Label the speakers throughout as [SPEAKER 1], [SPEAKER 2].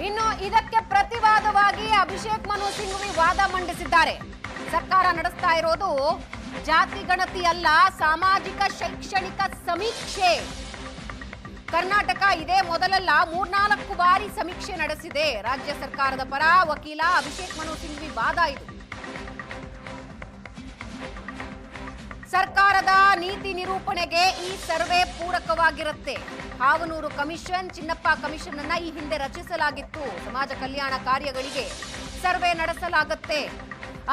[SPEAKER 1] ಇನ್ನು ಇದಕ್ಕೆ ಪ್ರತಿವಾದವಾಗಿ ಅಭಿಷೇಕ್ ಮನು ಸಿಂಘವಿ ವಾದ ಮಂಡಿಸಿದ್ದಾರೆ. ಸರ್ಕಾರ ನಡೆಸ್ತಾ ಇರೋದು ಜಾತಿ ಗಣತಿ ಅಲ್ಲ, ಸಾಮಾಜಿಕ ಶೈಕ್ಷಣಿಕ ಸಮೀಕ್ಷೆ. ಕರ್ನಾಟಕ ಇದೇ ಮೊದಲಲ್ಲ 3-4 ಬಾರಿ ಸಮೀಕ್ಷೆ ನಡೆಸಿದೆ. ರಾಜ್ಯ ಸರ್ಕಾರದ ಪರ ವಕೀಲ ಅಭಿಷೇಕ್ ಮನು ಸಿಂಘವಿ ವಾದ ಇದು. ಸರ್ಕಾರದ ನೀತಿ ನಿರೂಪಣೆಗೆ ಈ survey ಪೂರಕವಾಗಿರುತ್ತೆ. Havanur commission, Chinnappa commission ಅನ್ನ ಈ ಹಿಂದೆ ರಚಿಸಲಾಗಿತ್ತು. ಸಮಾಜ ಕಲ್ಯಾಣ ಕಾರ್ಯಗಳಿಗೆ ಸರ್ವೆ ನಡೆಸಲಾಗುತ್ತೆ.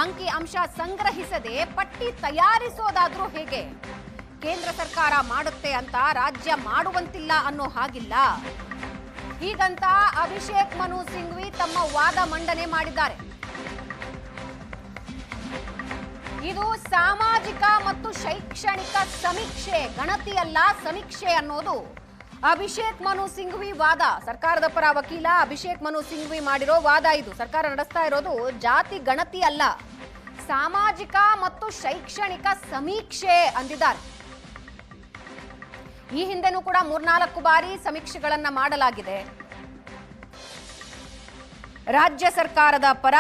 [SPEAKER 1] ಅಂಕಿ ಅಂಶ ಸಂಗ್ರಹಿಸದೆ ಪಟ್ಟಿ ತಯಾರಿಸೋದಾದ್ರೂ ಹೇಗೆ? ಕೇಂದ್ರ ಸರ್ಕಾರ ಮಾಡುತ್ತೆ ಅಂತ ರಾಜ್ಯ ಮಾಡುವಂತಿಲ್ಲ ಅನ್ನೋ ಹಾಗಿಲ್ಲ. ಹೀಗಂತ ಅಭಿಷೇಕ್ ಮನು ಸಿಂಘವಿ ತಮ್ಮ ವಾದ ಮಂಡನೆ ಮಾಡಿದ್ದಾರೆ. ಇದು ಸಾಮಾಜಿಕ ಮತ್ತು ಶೈಕ್ಷಣಿಕ ಸಮೀಕ್ಷೆ, ಗಣತಿ ಅಲ್ಲ ಸಮೀಕ್ಷೆ ಅನ್ನೋದು ಅಭಿಷೇಕ್ ಮನು ಸಿಂಘವಿ ವಾದ. ಸರ್ಕಾರದ ಪರ ವಕೀಲ ಅಭಿಷೇಕ್ ಮನು ಸಿಂಘವಿ ಮಾಡಿರೋ ವಾದ ಇದು. ಸರ್ಕಾರ ನಡೆಸ್ತಾ ಇರೋದು ಜಾತಿ ಗಣತಿ ಅಲ್ಲ, ಸಾಮಾಜಿಕ ಮತ್ತು ಶೈಕ್ಷಣಿಕ ಸಮೀಕ್ಷೆ ಅಂದಿದ್ದಾರೆ. ಈ ಹಿಂದೆನೂ ಕೂಡ 3-4 ಬಾರಿ ಸಮೀಕ್ಷೆಗಳನ್ನ ಮಾಡಲಾಗಿದೆ. ರಾಜ್ಯ ಸರ್ಕಾರದ ಪರ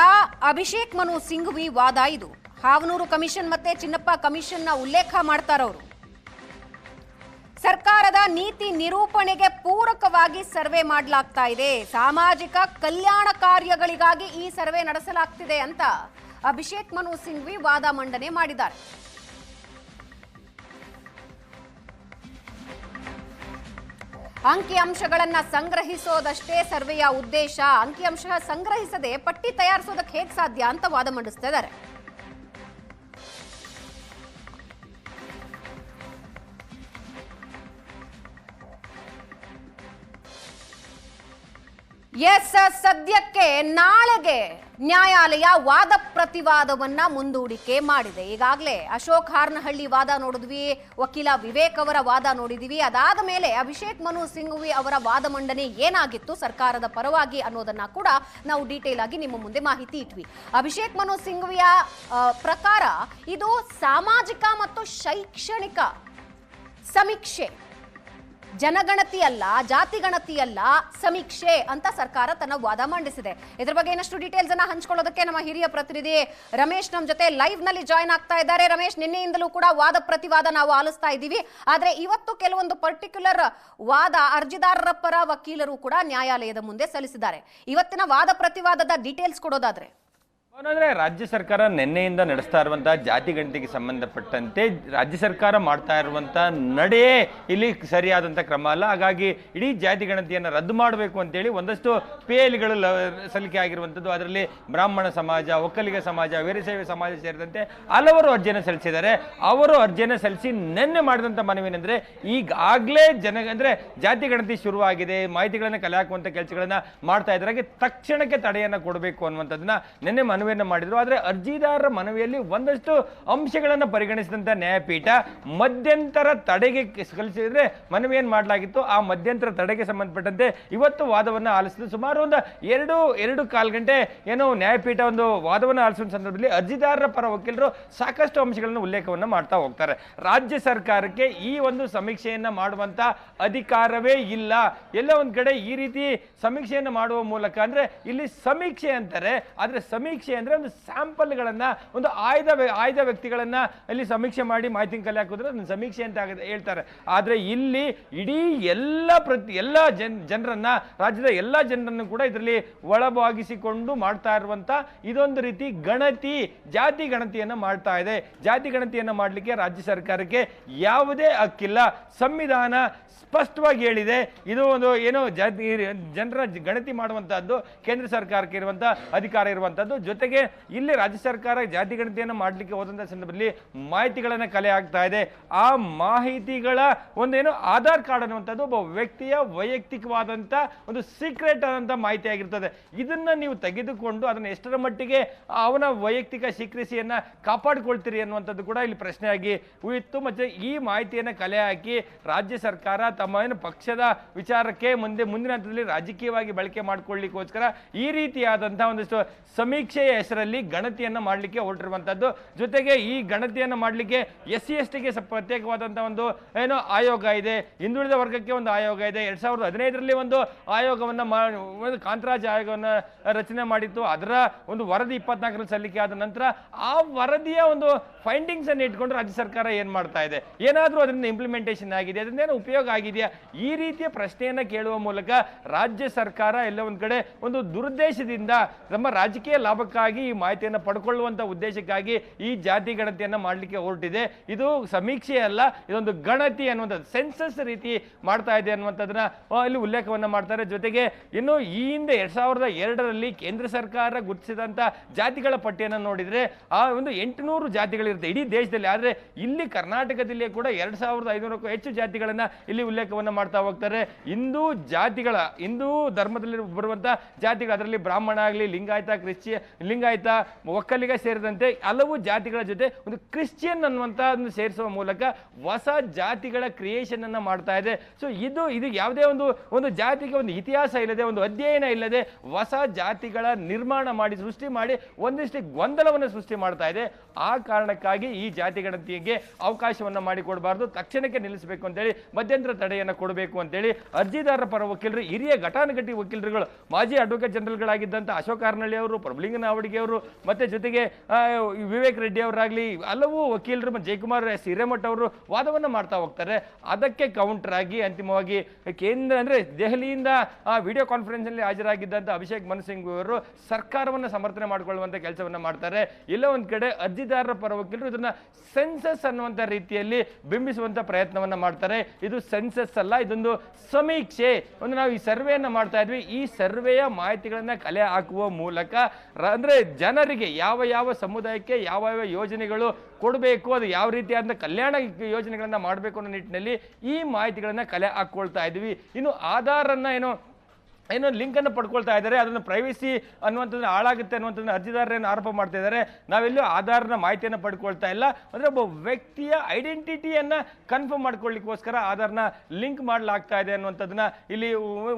[SPEAKER 1] ಅಭಿಷೇಕ್ ಮನು ಸಿಂಘವಿ ವಾದ ಇದು. ಹಾವನೂರು ಕಮಿಷನ್ ಮತ್ತೆ ಚಿನ್ನಪ್ಪ ಕಮಿಷನ್ನ ಉಲ್ಲೇಖ ಮಾಡ್ತಾರವರು. ಸರ್ಕಾರದ ನೀತಿ ನಿರೂಪಣೆಗೆ ಪೂರಕವಾಗಿ ಸರ್ವೆ ಮಾಡಲಾಗ್ತಾ ಇದೆ. ಸಾಮಾಜಿಕ ಕಲ್ಯಾಣ ಕಾರ್ಯಗಳಿಗಾಗಿ ಈ ಸರ್ವೆ ನಡೆಸಲಾಗ್ತಿದೆ ಅಂತ ಅಭಿಷೇಕ್ ಮನು ಸಿಂಘವಿ ವಾದ ಮಂಡನೆ ಮಾಡಿದ್ದಾರೆ. ಅಂಕಿಅಂಶಗಳನ್ನ ಸಂಗ್ರಹಿಸೋದಷ್ಟೇ ಸರ್ವೆಯ ಉದ್ದೇಶ. ಅಂಕಿಅಂಶ ಸಂಗ್ರಹಿಸದೆ ಪಟ್ಟಿ ತಯಾರಿಸೋದಕ್ಕೆ ಹೇಗೆ ಸಾಧ್ಯ ಅಂತ ವಾದ ಮಂಡಿಸ್ತಾ ಇದ್ದಾರೆ. ಸದ್ಯಕ್ಕೆ ನಾಳೆಗೆ ನ್ಯಾಯಾಲಯ ವಾದ ಪ್ರತಿವಾದವನ್ನ ಮುಂದೂಡಿಕೆ ಮಾಡಿದೆ. ಈಗಾಗಲೇ ಅಶೋಕ್ ಹಾರ್ನಹಳ್ಳಿ ವಾದ ನೋಡಿದ್ವಿ, ವಕೀಲ ವಿವೇಕ್ ಅವರ ವಾದ ನೋಡಿದ್ವಿ. ಅದಾದ ಮೇಲೆ ಅಭಿಷೇಕ್ ಮನು ಸಿಂಘವಿ ಅವರ ವಾದ ಮಂಡನೆ ಏನಾಗಿತ್ತು ಸರ್ಕಾರದ ಪರವಾಗಿ ಅನ್ನೋದನ್ನ ಕೂಡ ನಾವು ಡೀಟೇಲ್ ಆಗಿ ನಿಮ್ಮ ಮುಂದೆ ಮಾಹಿತಿ ಇಟ್ವಿ. ಅಭಿಷೇಕ್ ಮನು ಸಿಂಘವಿಯ ಪ್ರಕಾರ ಇದು ಸಾಮಾಜಿಕ ಮತ್ತು ಶೈಕ್ಷಣಿಕ ಸಮೀಕ್ಷೆ, ಜನಗಣತಿ ಅಲ್ಲ, ಜಾತಿ ಗಣತಿ ಅಲ್ಲ, ಸಮೀಕ್ಷೆ ಅಂತ ಸರ್ಕಾರ ತನ್ನ ವಾದ ಮಂಡಿಸಿದೆ. ಇದ್ರ ಬಗ್ಗೆ ಇನ್ನಷ್ಟು ಡೀಟೇಲ್ಸ್ ಅನ್ನ ಹಂಚ್ಕೊಳ್ಳೋದಕ್ಕೆ ನಮ್ಮ ಹಿರಿಯ ಪ್ರತಿನಿಧಿ ರಮೇಶ್ ನಮ್ಮ ಜೊತೆ ಲೈವ್ ನಲ್ಲಿ ಜಾಯ್ನ್ ಆಗ್ತಾ ಇದ್ದಾರೆ. ರಮೇಶ್, ನಿನ್ನೆಯಿಂದಲೂ ಕೂಡ ವಾದ ಪ್ರತಿವಾದ ನಾವು ಆಲಿಸ್ತಾ ಇದ್ದೀವಿ. ಆದ್ರೆ ಇವತ್ತು ಕೆಲವೊಂದು ಪರ್ಟಿಕ್ಯುಲರ್ ವಾದ ಅರ್ಜಿದಾರರ ಪರ ವಕೀಲರು ಕೂಡ ನ್ಯಾಯಾಲಯದ ಮುಂದೆ ಸಲ್ಲಿಸಿದ್ದಾರೆ. ಇವತ್ತಿನ ವಾದ ಪ್ರತಿವಾದದ ಡೀಟೇಲ್ಸ್ ಕೊಡೋದಾದ್ರೆ
[SPEAKER 2] ಅವನಂದ್ರೆ ರಾಜ್ಯ ಸರ್ಕಾರ ನಿನ್ನೆಯಿಂದ ನಡೆಸ್ತಾ ಇರುವಂತಹ ಜಾತಿ ಗಣತಿಗೆ ಸಂಬಂಧಪಟ್ಟಂತೆ ರಾಜ್ಯ ಸರ್ಕಾರ ಮಾಡ್ತಾ ಇರುವಂತಹ ನಡೆ ಇಲ್ಲಿ ಸರಿಯಾದಂಥ ಕ್ರಮ ಅಲ್ಲ. ಹಾಗಾಗಿ ಇಡೀ ಜಾತಿ ಗಣತಿಯನ್ನು ರದ್ದು ಮಾಡಬೇಕು ಅಂತೇಳಿ ಒಂದಷ್ಟು ಪೇಲ್ಗಳು ಸಲ್ಲಿಕೆ ಆಗಿರುವಂಥದ್ದು. ಅದರಲ್ಲಿ ಬ್ರಾಹ್ಮಣ ಸಮಾಜ, ಒಕ್ಕಲಿಗ ಸಮಾಜ, ವೀರಶೈವ ಸಮಾಜ ಸೇರಿದಂತೆ ಹಲವರು ಅರ್ಜಿಯನ್ನು ಸಲ್ಲಿಸಿದ್ದಾರೆ. ಅವರು ಅರ್ಜಿಯನ್ನು ಸಲ್ಲಿಸಿ ನಿನ್ನೆ ಮಾಡಿದಂಥ ಮನವೇನೆಂದ್ರೆ ಈಗಾಗಲೇ ಅಂದ್ರೆ ಜಾತಿ ಗಣತಿ ಶುರುವಾಗಿದೆ, ಮಾಹಿತಿಗಳನ್ನು ಕಲೆ ಹಾಕುವಂಥ ಕೆಲಸಗಳನ್ನ ಮಾಡ್ತಾ ಇದ್ದಾರೆ, ತಕ್ಷಣಕ್ಕೆ ತಡೆಯನ್ನು ಕೊಡಬೇಕು ಅನ್ನುವಂಥದ್ದನ್ನ ನಿನ್ನೆ ಮಾಡಿದ್ರು. ಆದರೆ ಅರ್ಜಿದಾರರ ಮನವಿಯಲ್ಲಿ ಒಂದಷ್ಟು ಅಂಶಗಳನ್ನು ಪರಿಗಣಿಸಿದಂತ ನ್ಯಾಯಪೀಠ ಮಧ್ಯಂತರ ತಡೆಗೆ ಕಳಿಸಿದ್ರೆ ಮನವಿ ಏನ್ ಮಾಡಲಾಗಿತ್ತು ಆ ಮಧ್ಯಂತರ ತಡೆಗೆ ಸಂಬಂಧಪಟ್ಟಂತೆ ಇವತ್ತು ವಾದವನ್ನು ಆಲಿಸಿದ್ದು. ಸುಮಾರು ಒಂದು 2-2.25 ಗಂಟೆ ಏನು ನ್ಯಾಯಪೀಠ ಒಂದು ವಾದವನ್ನು ಆಲಿಸುವ ಸಂದರ್ಭದಲ್ಲಿ ಅರ್ಜಿದಾರರ ಪರ ವಕೀಲರು ಸಾಕಷ್ಟು ಅಂಶಗಳನ್ನು ಉಲ್ಲೇಖವನ್ನು ಮಾಡ್ತಾ ಹೋಗ್ತಾರೆ. ರಾಜ್ಯ ಸರ್ಕಾರಕ್ಕೆ ಈ ಒಂದು ಸಮೀಕ್ಷೆಯನ್ನ ಮಾಡುವಂತ ಅಧಿಕಾರವೇ ಇಲ್ಲ. ಎಲ್ಲ ಒಂದ್ ಕಡೆ ಈ ರೀತಿ ಸಮೀಕ್ಷೆಯನ್ನು ಮಾಡುವ ಮೂಲಕ ಅಂದ್ರೆ ಇಲ್ಲಿ ಸಮೀಕ್ಷೆ ಅಂತಾರೆ, ಆದ್ರೆ ಸಮೀಕ್ಷೆ ಅಂದ್ರೆ ಒಂದು ಸ್ಯಾಂಪಲ್ಗಳನ್ನ, ಒಂದು ಆಯ್ದ ವ್ಯಕ್ತಿಗಳನ್ನ ಇಲ್ಲಿ ಸಮೀಕ್ಷೆ ಮಾಡಿ ಮಾಹಿತಿ ಕಲೆ ಹಾಕಿದ್ರೆ ಅದನ್ನ ಸಮೀಕ್ಷೆ ಅಂತ ಹೇಳ್ತಾರೆ. ಆದ್ರೆ ಇಲ್ಲಿ ಇಡೀ ಎಲ್ಲ ಜನರನ್ನ, ರಾಜ್ಯದ ಎಲ್ಲಾ ಜನರನ್ನು ಕೂಡ ಇದರಲ್ಲಿ ಒಳಭಾಗಿಸಿಕೊಂಡು ಮಾಡ್ತಾ ಇರುವಂತ ಇದೊಂದು ರೀತಿ ಗಣತಿ, ಜಾತಿ ಗಣತಿಯನ್ನ ಮಾಡ್ತಾ ಇದೆ. ಜಾತಿ ಗಣತಿಯನ್ನ ಮಾಡ್ಲಿಕ್ಕೆ ರಾಜ್ಯ ಸರ್ಕಾರಕ್ಕೆ ಯಾವುದೇ ಹಕ್ಕಿಲ್ಲ. ಸಂವಿಧಾನ ಸ್ಪಷ್ಟವಾಗಿ ಹೇಳಿದೆ. ಇದು ಒಂದು ಏನೋ ಜನರ ಗಣತಿ ಮಾಡುವಂತಹದ್ದು ಕೇಂದ್ರ ಸರ್ಕಾರಕ್ಕೆ ಇರುವಂತಹ ಅಧಿಕಾರ ಇರುವಂತಹದ್ದು. ಜೊತೆಗೆ ಇಲ್ಲಿ ರಾಜ್ಯ ಸರ್ಕಾರ ಜಾತಿ ಗಣತಿಯನ್ನು ಮಾಡಲಿಕ್ಕೆ ಹೋದಂತಹ ಸಂದರ್ಭದಲ್ಲಿ ಮಾಹಿತಿಗಳನ್ನ ಕಲೆ ಆಗ್ತಾ ಇದೆ. ಆ ಮಾಹಿತಿಗಳ ಒಂದೇನು ಆಧಾರ್ ಕಾರ್ಡ್ ಅನ್ನುವಂಥದ್ದು ಒಬ್ಬ ವ್ಯಕ್ತಿಯ ವೈಯಕ್ತಿಕವಾದಂತ ಒಂದು ಸೀಕ್ರೆಟ್ ಆದಂತ ಮಾಹಿತಿ ಆಗಿರ್ತದೆ. ಇದನ್ನ ನೀವು ತೆಗೆದುಕೊಂಡು ಅದನ್ನ ಎಷ್ಟರ ಮಟ್ಟಿಗೆ ಅವನ ವೈಯಕ್ತಿಕ ಸೀಕ್ರೆಸಿಯನ್ನ ಕಾಪಾಡಿಕೊಳ್ತೀರಿ ಅನ್ನುವಂಥದ್ದು ಕೂಡ ಇಲ್ಲಿ ಪ್ರಶ್ನೆಯಾಗಿ ಉಳಿತು. ಮತ್ತೆ ಈ ಮಾಹಿತಿಯನ್ನ ಕಲೆ ಹಾಕಿ ರಾಜ್ಯ ಸರ್ಕಾರ ತಮ್ಮ ಏನು ಪಕ್ಷದ ವಿಚಾರಕ್ಕೆ ಮುಂದಿನ ಹಂತದಲ್ಲಿ ರಾಜಕೀಯವಾಗಿ ಬಳಕೆ ಮಾಡಿಕೊಳ್ಳಿಕ್ಕೋಸ್ಕರ ಈ ರೀತಿಯಾದಂತಹ ಒಂದಷ್ಟು ಸಮೀಕ್ಷೆ ಸಮುದಾಯ ಹೆಸರಲ್ಲಿ ಗಣತಿಯನ್ನ ಮಾಡಲಿಕ್ಕೆ ಹೊರಟಿರುವಂತದ್ದು. ಜೊತೆಗೆ ಈ ಗಣತಿಯನ್ನ ಮಾಡಲಿಕ್ಕೆ SC/ST ಗೆ ಪ್ರತ್ಯೇಕವಾದಂತಹ ಒಂದು ಏನೋ ಆಯೋಗ ಇದೆ, ಹಿಂದುಳಿದ ವರ್ಗಕ್ಕೆ ಒಂದು ಆಯೋಗ ಇದೆ. 2015ರಲ್ಲಿ ಒಂದು ಆಯೋಗವನ್ನ ಒಂದು ಕಾಂತರಾಜ್ ಆಯೋಗವನ್ನ ರಚನೆ ಮಾಡಿತ್ತು. ಅದರ ಒಂದು ವರದಿ 24ರಲ್ಲಿ ಸಲ್ಲಿಕೆ ಆದ ನಂತರ ಆ ವರದಿಯ ಒಂದು ಫೈಂಡಿಂಗ್ಸ್ ಅನ್ನು ಇಟ್ಕೊಂಡು ರಾಜ್ಯ ಸರ್ಕಾರ ಏನ್ ಮಾಡ್ತಾ ಇದೆ, ಏನಾದ್ರೂ ಅದರಿಂದ ಇಂಪ್ಲಿಮೆಂಟೇಷನ್ ಆಗಿದೆ, ಅದರಿಂದ ಉಪಯೋಗ ಆಗಿದೆಯಾ, ಈ ರೀತಿಯ ಪ್ರಶ್ನೆಯನ್ನ ಕೇಳುವ ಮೂಲಕ ರಾಜ್ಯ ಸರ್ಕಾರ ಎಲ್ಲ ಒಂದ್ ಕಡೆ ಒಂದು ದುರುದ್ದೇಶದಿಂದ ನಮ್ಮ ರಾಜಕೀಯ ಲಾಭಕ್ಕಾಗಿ ಈ ಮಾಹಿತಿಯನ್ನು ಪಡ್ಕೊಳ್ಳುವಂತ ಉದ್ದೇಶಕ್ಕಾಗಿ ಈ ಜಾತಿ ಗಣತಿಯನ್ನ ಮಾಡಲಿಕ್ಕೆ ಹೊರಟಿದೆ. ಇದು ಸಮೀಕ್ಷೆ ಅಲ್ಲ, ಇದೊಂದು ಗಣತಿ ಅನ್ನುವಂಥದ್ದು, ಸೆನ್ಸಸ್ ರೀತಿ ಮಾಡ್ತಾ ಇದೆ ಅನ್ನುವಂಥದ್ದನ್ನ ಇಲ್ಲಿ ಉಲ್ಲೇಖವನ್ನ ಮಾಡ್ತಾರೆ. ಜೊತೆಗೆ ಇನ್ನು ಈ ಹಿಂದೆ 2002ರಲ್ಲಿ ಕೇಂದ್ರ ಸರ್ಕಾರ ಗುರುತಿಸಿದಂತ ಜಾತಿಗಳ ಪಟ್ಟಿಯನ್ನು ನೋಡಿದ್ರೆ ಆ ಒಂದು 800 ಜಾತಿಗಳಿರುತ್ತೆ ಇಡೀ ದೇಶದಲ್ಲಿ. ಆದ್ರೆ ಇಲ್ಲಿ ಕರ್ನಾಟಕದಲ್ಲಿ ಕೂಡ 2500ಕ್ಕೂ ಹೆಚ್ಚು ಜಾತಿಗಳನ್ನ ಇಲ್ಲಿ ಉಲ್ಲೇಖವನ್ನ ಮಾಡ್ತಾ ಹೋಗ್ತಾರೆ. ಹಿಂದೂ ಧರ್ಮದಲ್ಲಿ ಬರುವಂತ ಜಾತಿಗಳು, ಅದರಲ್ಲಿ ಬ್ರಾಹ್ಮಣ ಆಗಲಿ, ಲಿಂಗಾಯತ, ಒಕ್ಕಲಿಗ ಸೇರಿದಂತೆ ಹಲವು ಜಾತಿಗಳ ಜೊತೆ ಒಂದು ಕ್ರಿಶ್ಚಿಯನ್ ಅನ್ನುವಂತ ಸೇರಿಸುವ ಮೂಲಕ ಹೊಸ ಜಾತಿಗಳ ಕ್ರಿಯೇಷನ್ ಅನ್ನ ಮಾಡ್ತಾ ಇದೆ. ಸೊ ಇದು ಯಾವುದೇ ಒಂದು ಜಾತಿಗೆ ಒಂದು ಇತಿಹಾಸ ಇಲ್ಲದೆ, ಒಂದು ಅಧ್ಯಯನ ಇಲ್ಲದೆ ಹೊಸ ಜಾತಿಗಳ ನಿರ್ಮಾಣ ಮಾಡಿ ಸೃಷ್ಟಿ ಮಾಡಿ ಒಂದಿಷ್ಟು ಗೊಂದಲವನ್ನು ಸೃಷ್ಟಿ ಮಾಡ್ತಾ ಇದೆ. ಆ ಕಾರಣಕ್ಕಾಗಿ ಈ ಜಾತಿ ಗಣತಿಗೆ ಅವಕಾಶವನ್ನ ಮಾಡಿಕೊಡಬಾರದು, ತಕ್ಷಣಕ್ಕೆ ನಿಲ್ಲಿಸಬೇಕು ಅಂತೇಳಿ ಮಧ್ಯಂತರ ತಡೆಯನ್ನು ಕೊಡಬೇಕು ಅಂತೇಳಿ ಅರ್ಜಿದಾರರ ಪರ ವಕೀಲರು, ಹಿರಿಯ ಘಟಾನುಘಟಿ ವಕೀಲರುಗಳು, ಮಾಜಿ ಅಡ್ವೊಕೇಟ್ ಜನರಲ್ಗಳಾಗಿದ್ದಂಥ ಅಶೋಕ್ ಹಾರ್ನಳ್ಳಿ ಅವರು, ಪ್ರಭುಲಿಂಗ ನಾವಡಿಗೆ ಅವರು, ಮತ್ತೆ ಜೊತೆಗೆ ವಿವೇಕ್ ರೆಡ್ಡಿ ಅವರಾಗ್ಲಿ, ಹಲವು ವಕೀಲರು, ಜಯಕುಮಾರ್ ಎಸ್ ಹಿರೇಮಠ್ ಅವರು ವಾದವನ್ನ ಮಾಡ್ತಾ ಹೋಗ್ತಾರೆ. ಅದಕ್ಕೆ ಕೌಂಟರ್ ಆಗಿ ಅಂತಿಮವಾಗಿ ದೆಹಲಿಯಿಂದ ವಿಡಿಯೋ ಕಾನ್ಫರೆನ್ಸ್ ನಲ್ಲಿ ಹಾಜರಾಗಿದ್ದಂಥ ಅಭಿಷೇಕ್ ಮನು ಸಿಂಘ್ವಿ ಅವರು ಸರ್ಕಾರವನ್ನು ಸಮರ್ಥನೆ ಮಾಡಿಕೊಳ್ಳುವಂತ ಕೆಲಸವನ್ನ ಮಾಡ್ತಾರೆ. ಇಲ್ಲ ಒಂದ್ ಕಡೆ ಅರ್ಜಿದಾರರ ಪರ ವಕೀಲರು ಇದನ್ನ ಸೆನ್ಸಸ್ ಅನ್ನುವಂತ ರೀತಿಯಲ್ಲಿ ಬಿಂಬಿಸುವಂತ ಪ್ರಯತ್ನವನ್ನ ಮಾಡ್ತಾರೆ. ಇದು ಸೆನ್ಸಸ್ ಅಲ್ಲ, ಇದೊಂದು ಸಮೀಕ್ಷೆ. ನಾವು ಈ ಸರ್ವೆಯನ್ನ ಮಾಡ್ತಾ ಇದ್ವಿ, ಈ ಸರ್ವೆಯ ಮಾಹಿತಿಗಳನ್ನ ಕಲೆ ಹಾಕುವ ಮೂಲಕ ಜನರಿಗೆ ಯಾವ ಸಮುದಾಯಕ್ಕೆ ಯಾವ ಯೋಜನೆಗಳು ಕೊಡಬೇಕು, ಅದು ಯಾವ ರೀತಿಯಾದ ಕಲ್ಯಾಣ ಯೋಜನೆಗಳನ್ನ ಮಾಡಬೇಕು ಅನ್ನೋ ನಿಟ್ಟಿನಲ್ಲಿ ಈ ಮಾಹಿತಿಗಳನ್ನ ಕಲೆ ಹಾಕೊಳ್ತಾ ಇದ್ವಿ. ಇನ್ನು ಆಧಾರ್ ಅನ್ನ ಏನೋ ಲಿಂಕ್ ಅನ್ನು ಪಡ್ಕೊಳ್ತಾ ಇದ್ದಾರೆ, ಅದನ್ನು ಪ್ರೈವಸಿ ಅನ್ನುವಂಥದ್ದು ಹಾಳಾಗುತ್ತೆ ಅನ್ನುವಂಥದ್ದು ಅರ್ಜಿದಾರರೇನು ಆರೋಪ ಮಾಡ್ತಾ ಇದ್ದಾರೆ. ನಾವೆಲ್ಲೂ ಆಧಾರ್ನ ಮಾಹಿತಿಯನ್ನು ಪಡ್ಕೊಳ್ತಾ ಇಲ್ಲ, ಅಂದ್ರೆ ಒಬ್ಬ ವ್ಯಕ್ತಿಯ ಐಡೆಂಟಿಟಿಯನ್ನ ಕನ್ಫರ್ಮ್ ಮಾಡ್ಕೊಳ್ಳಿಕ್ಕೋಸ್ಕರ ಆಧಾರ್ನ ಲಿಂಕ್ ಮಾಡಲಾಗ್ತಾ ಇದೆ ಅನ್ನುವಂಥದ್ದನ್ನ ಇಲ್ಲಿ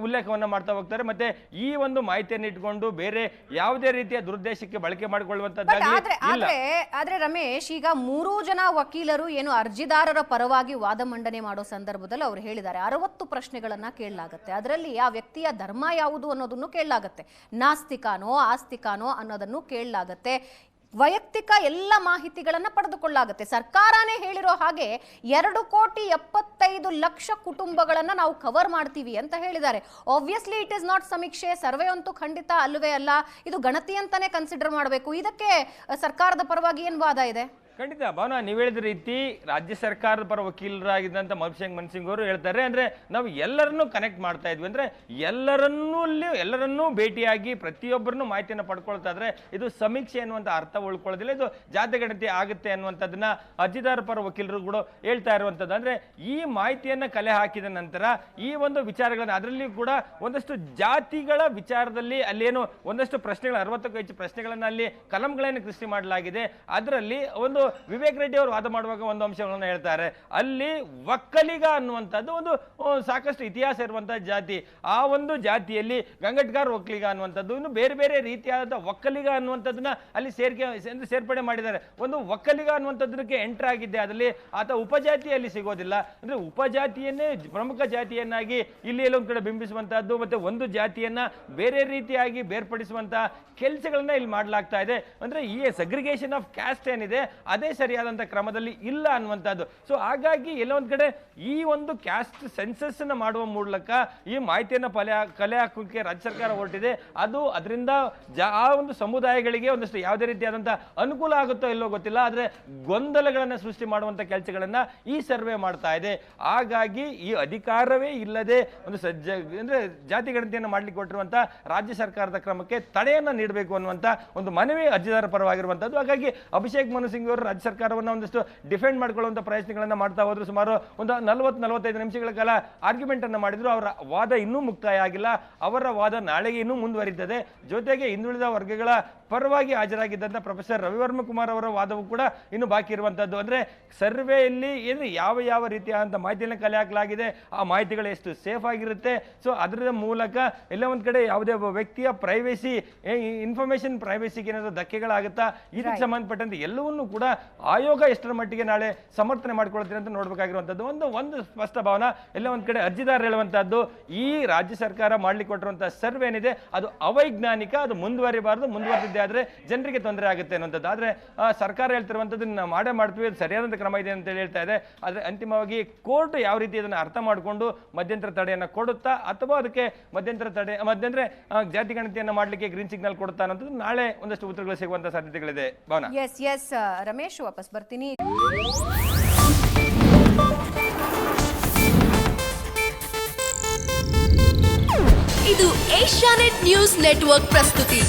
[SPEAKER 2] ಉಲ್ಲೇಖವನ್ನ ಮಾಡ್ತಾ ಹೋಗ್ತಾರೆ. ಮತ್ತೆ ಈ ಒಂದು ಮಾಹಿತಿಯನ್ನು ಇಟ್ಕೊಂಡು ಬೇರೆ ಯಾವುದೇ ರೀತಿಯ ದುರುದ್ದೇಶಕ್ಕೆ ಬಳಕೆ ಮಾಡಿಕೊಳ್ಳುವಂತದ್ದಾಗಿ ಇಲ್ಲ.
[SPEAKER 1] ಆದ್ರೆ ರಮೇಶ್, ಈಗ 3 ಜನ ವಕೀಲರು ಏನು ಅರ್ಜಿದಾರರ ಪರವಾಗಿ ವಾದ ಮಂಡನೆ ಮಾಡೋ ಸಂದರ್ಭದಲ್ಲಿ ಅವರು ಹೇಳಿದ್ದಾರೆ 60 ಪ್ರಶ್ನೆಗಳನ್ನ ಕೇಳಲಾಗುತ್ತೆ. ಅದರಲ್ಲಿ ಆ ವ್ಯಕ್ತಿಯ ಧರ್ಮ ಯಾವುದು ಅನ್ನೋದನ್ನು ಕೇಳಲಾಗತ್ತೆ, ನಾಸ್ತಿಕಾನೋ ಆಸ್ತಿಕಾನೋ ಅನ್ನೋದನ್ನು ಕೇಳಲಾಗತ್ತೆ, ವೈಯಕ್ತಿಕ ಎಲ್ಲ ಮಾಹಿತಿಗಳನ್ನ ಪಡೆದುಕೊಳ್ಳಾಗುತ್ತೆ. ಸರ್ಕಾರನೇ ಹೇಳಿರೋ ಹಾಗೆ 2,75,00,000 ಕುಟುಂಬಗಳನ್ನ ನಾವು ಕವರ್ ಮಾಡ್ತೀವಿ ಅಂತ ಹೇಳಿದ್ದಾರೆ. ಆಬ್ವಿಯಸ್ಲಿ ಇಟ್ ಇಸ್ ನಾಟ್ ಸಮೀಕ್ಷೆ, ಸರ್ವೆ ಅಂತೂ ಖಂಡಿತ ಅಲ್ಲವೇ ಅಲ್ಲ, ಇದು ಗಣತಿ ಅಂತಾನೆ ಕನ್ಸಿಡರ್ ಮಾಡಬೇಕು. ಇದಕ್ಕೆ ಸರ್ಕಾರದ ಪರವಾಗಿ ಏನ್ ವಾದ ಇದೆ?
[SPEAKER 2] ಖಂಡಿತ ಭಾವನಾ, ನೀವು ಹೇಳಿದ ರೀತಿ ರಾಜ್ಯ ಸರ್ಕಾರದ ಪರ ವಕೀಲರಾಗಿದ್ದಂಥ ಅಭಿಷೇಕ್ ಮನು ಸಿಂಘ್ವಿ ಅವರು ಹೇಳ್ತಾರೆ, ಅಂದ್ರೆ ನಾವು ಎಲ್ಲರನ್ನೂ ಕನೆಕ್ಟ್ ಮಾಡ್ತಾ ಇದ್ವಿ, ಅಂದ್ರೆ ಎಲ್ಲರನ್ನೂ ಭೇಟಿಯಾಗಿ ಪ್ರತಿಯೊಬ್ಬರನ್ನು ಮಾಹಿತಿಯನ್ನು ಪಡ್ಕೊಳ್ತಾ ಇದ್ರೆ ಇದು ಸಮೀಕ್ಷೆ ಅನ್ನುವಂಥ ಅರ್ಥ ಉಳ್ಕೊಳ್ಳೋದಿಲ್ಲ, ಇದು ಜಾತಿ ಗಣತಿ ಆಗುತ್ತೆ ಅನ್ನುವಂಥದ್ದನ್ನ ಅರ್ಜಿದಾರ ಪರ ವಕೀಲರು ಕೂಡ ಹೇಳ್ತಾ ಇರುವಂಥದ್ದು. ಅಂದ್ರೆ ಈ ಮಾಹಿತಿಯನ್ನ ಕಲೆ ಹಾಕಿದ ನಂತರ ಈ ಒಂದು ವಿಚಾರಗಳನ್ನ, ಅದರಲ್ಲಿ ಕೂಡ ಒಂದಷ್ಟು ಜಾತಿಗಳ ವಿಚಾರದಲ್ಲಿ ಅಲ್ಲೇನು ಒಂದಷ್ಟು ಪ್ರಶ್ನೆಗಳು 60ಕ್ಕೂ ಹೆಚ್ಚು ಪ್ರಶ್ನೆಗಳನ್ನ ಅಲ್ಲಿ ಕಲಂಗಳನ್ನು ಸೃಷ್ಟಿ ಮಾಡಲಾಗಿದೆ. ಅದರಲ್ಲಿ ಒಂದು ವಿವೇಕ್ ರೆಡ್ಡಿ ಅವರು ವಾದ ಮಾಡುವಾಗ ಒಂದು ಅಂಶಗಳನ್ನು ಹೇಳ್ತಾರೆ, ಅಲ್ಲಿ ಒಕ್ಕಲಿಗ ಅನ್ನುವಂಥದ್ದು ಒಂದು ಸಾಕಷ್ಟು ಇತಿಹಾಸ ಇರುವಂತಹ ಜಾತಿ, ಆ ಒಂದು ಜಾತಿಯಲ್ಲಿ ಗಂಗಟ್ಗಾರ್ ಒಕ್ಕಲಿಗ ಅನ್ನುವಂಥದ್ದು, ಇನ್ನು ಬೇರೆ ಬೇರೆ ರೀತಿಯಾದ ಒಕ್ಕಲಿಗ ಅನ್ನುವಂಥದ್ದನ್ನ ಅಲ್ಲಿ ಸೇರ್ಪಡೆ ಮಾಡಿದ್ದಾರೆ. ಒಂದು ಒಕ್ಕಲಿಗ ಅನ್ನುವಂಥದ್ದಕ್ಕೆ ಎಂಟರ್ ಆಗಿದ್ದೆ, ಅದರಲ್ಲಿ ಆತ ಉಪಜಾತಿಯಲ್ಲಿ ಸಿಗೋದಿಲ್ಲ, ಅಂದ್ರೆ ಉಪಜಾತಿಯನ್ನೇ ಪ್ರಮುಖ ಜಾತಿಯನ್ನಾಗಿ ಇಲ್ಲಿ ಎಲ್ಲೊಂದು ಕಡೆ ಬಿಂಬಿಸುವಂತಹದ್ದು, ಮತ್ತೆ ಒಂದು ಜಾತಿಯನ್ನ ಬೇರೆ ರೀತಿಯಾಗಿ ಬೇರ್ಪಡಿಸುವಂತಹ ಕೆಲಸಗಳನ್ನ ಇಲ್ಲಿ ಮಾಡಲಾಗ್ತಾ ಇದೆ. ಅಂದ್ರೆ ಈ ಸೆಗ್ರಿಗೇಷನ್ ಆಫ್ ಕ್ಯಾಸ್ಟ್ ಏನಿದೆ ಅದೇ ಸರಿಯಾದಂತ ಕ್ರಮದಲ್ಲಿ ಇಲ್ಲ ಅನ್ನುವಂಥದ್ದು. ಸೊ ಹಾಗಾಗಿ ಎಲ್ಲೊಂದ್ ಕಡೆ ಈ ಒಂದು ಕ್ಯಾಸ್ಟ್ ಸೆನ್ಸಸ್ ಅನ್ನ ಮಾಡುವ ಮೂಲಕ ಈ ಮಾಹಿತಿಯನ್ನು ಕಲೆ ಹಾಕೋಕೆ ರಾಜ್ಯ ಸರ್ಕಾರ ಹೊರಟಿದೆ. ಅದು ಅದರಿಂದ ಆ ಒಂದು ಸಮುದಾಯಗಳಿಗೆ ಒಂದಷ್ಟು ಯಾವುದೇ ರೀತಿಯಾದಂತಹ ಅನುಕೂಲ ಆಗುತ್ತೋ ಇಲ್ಲೋ ಗೊತ್ತಿಲ್ಲ, ಆದ್ರೆ ಗೊಂದಲಗಳನ್ನ ಸೃಷ್ಟಿ ಮಾಡುವಂತ ಕೆಲಸಗಳನ್ನ ಈ ಸರ್ವೆ ಮಾಡ್ತಾ ಇದೆ. ಹಾಗಾಗಿ ಈ ಅಧಿಕಾರವೇ ಇಲ್ಲದೆ ಒಂದು ಅಂದ್ರೆ ಜಾತಿ ಗಣತಿಯನ್ನು ಮಾಡ್ಲಿಕ್ಕೆ ಕೊಟ್ಟಿರುವಂತ ರಾಜ್ಯ ಸರ್ಕಾರದ ಕ್ರಮಕ್ಕೆ ತಡೆಯನ್ನ ನೀಡಬೇಕು ಅನ್ನುವಂತ ಒಂದು ಮನವಿ ಅರ್ಜಿದಾರ ಪರವಾಗಿರುವಂತದ್ದು. ಹಾಗಾಗಿ ಅಭಿಷೇಕ್ ಮನು ಸಿಂಘ್ವಿ ಅವರು ರಾಜ್ಯ ಸರ್ಕಾರವನ್ನು ಒಂದಷ್ಟು ಡಿಫೆಂಡ್ ಮಾಡಿಕೊಳ್ಳುವಂತ ಪ್ರಯತ್ನಗಳನ್ನ ಮಾಡ್ತಾ ಹೋದ್ರು. ಸುಮಾರು ಒಂದು 40-45 ನಿಮಿಷಗಳ ಕಾಲ ಆರ್ಗ್ಯುಮೆಂಟ್ ಅನ್ನು ಮಾಡಿದ್ರು. ಅವರ ವಾದ ಇನ್ನೂ ಮುಕ್ತಾಯ ಆಗಿಲ್ಲ, ಅವರ ವಾದ ನಾಳೆಗೆ ಇನ್ನೂ ಮುಂದುವರಿತದೆ. ಜೊತೆಗೆ ಹಿಂದುಳಿದ ವರ್ಗಗಳ ಪರವಾಗಿ ಹಾಜರಾಗಿದ್ದಂಥ ಪ್ರೊಫೆಸರ್ ರವಿವರ್ಮ ಕುಮಾರ್ ಅವರ ವಾದವು ಕೂಡ ಇನ್ನು ಬಾಕಿ ಇರುವಂಥದ್ದು. ಅಂದರೆ ಸರ್ವೆಯಲ್ಲಿ ಏನು ಯಾವ ರೀತಿಯಾದಂಥ ಮಾಹಿತಿಯನ್ನು ಕಲೆ ಹಾಕಲಾಗಿದೆ, ಆ ಮಾಹಿತಿಗಳು ಎಷ್ಟು ಸೇಫ್ ಆಗಿರುತ್ತೆ, ಸೊ ಅದರ ಮೂಲಕ ಎಲ್ಲ ಒಂದು ಕಡೆ ಯಾವುದೇ ಒಬ್ಬ ವ್ಯಕ್ತಿಯ ಪ್ರೈವೇಸಿ ಇನ್ಫಾರ್ಮೇಶನ್ ಪ್ರೈವೇಸಿಗೆ ಏನಾದರೂ ಧಕ್ಕೆಗಳಾಗುತ್ತಾ, ಇದಕ್ಕೆ ಸಂಬಂಧಪಟ್ಟಂತೆ ಎಲ್ಲವನ್ನೂ ಕೂಡ ಆಯೋಗ ಎಷ್ಟರ ಮಟ್ಟಿಗೆ ನಾಳೆ ಸಮರ್ಥನೆ ಮಾಡ್ಕೊಳ್ತೀರಿ ಅಂತ ನೋಡಬೇಕಾಗಿರುವಂಥದ್ದು. ಒಂದು ಸ್ಪಷ್ಟ ಭಾವನಾ ಎಲ್ಲ ಒಂದು ಕಡೆ ಅರ್ಜಿದಾರ ಹೇಳುವಂಥದ್ದು, ಈ ರಾಜ್ಯ ಸರ್ಕಾರ ಮಾಡ್ಲಿಕ್ಕೆ ಕೊಟ್ಟಿರುವಂತಹ ಸರ್ವೆ ಏನಿದೆ ಅದು ಅವೈಜ್ಞಾನಿಕ, ಅದು ಮುಂದುವರೆದಿದ್ದೇ ಆದ್ರೆ ಜನರಿಗೆ ತೊಂದರೆ ಆಗುತ್ತೆ ಅನ್ನೋಂಥದ್ದು. ಆದ್ರೆ ಸರ್ಕಾರ ಹೇಳ್ತಿರುವಂಥದ್ದು ನಾವು ಮಾಡ್ತೀವಿ, ಅದು ಸರಿಯಾದಂಥ ಕ್ರಮ ಇದೆ ಅಂತ ಹೇಳ್ತಾ ಇದೆ. ಆದ್ರೆ ಅಂತಿಮವಾಗಿ ಕೋರ್ಟ್ ಯಾವ ರೀತಿ ಇದನ್ನು ಅರ್ಥ ಮಾಡಿಕೊಂಡು ಮಧ್ಯಂತರ ತಡೆಯನ್ನು ಕೊಡುತ್ತಾ ಅಥವಾ ಅದಕ್ಕೆ ಮಧ್ಯಂತರ ಜಾತಿ ಗಣತಿಯನ್ನು ಮಾಡಲಿಕ್ಕೆ ಗ್ರೀನ್ ಸಿಗ್ನಲ್ ಕೊಡುತ್ತಾ ಅನ್ನೋದು ನಾಳೆ ಒಂದಷ್ಟು ಉತ್ತರಗಳು ಸಿಗುವಂತ ಸಾಧ್ಯತೆಗಳಿದೆ. ಭಾವನಾ.
[SPEAKER 1] ಎಸ್ ರಮೇಶ್, ವಾಪಸ್ ಬರ್ತೀನಿ.
[SPEAKER 3] ಇದು ಏಷ್ಯಾನೆಟ್ ನ್ಯೂಸ್ ನೆಟ್ವರ್ಕ್ ಪ್ರಸ್ತುತಿ.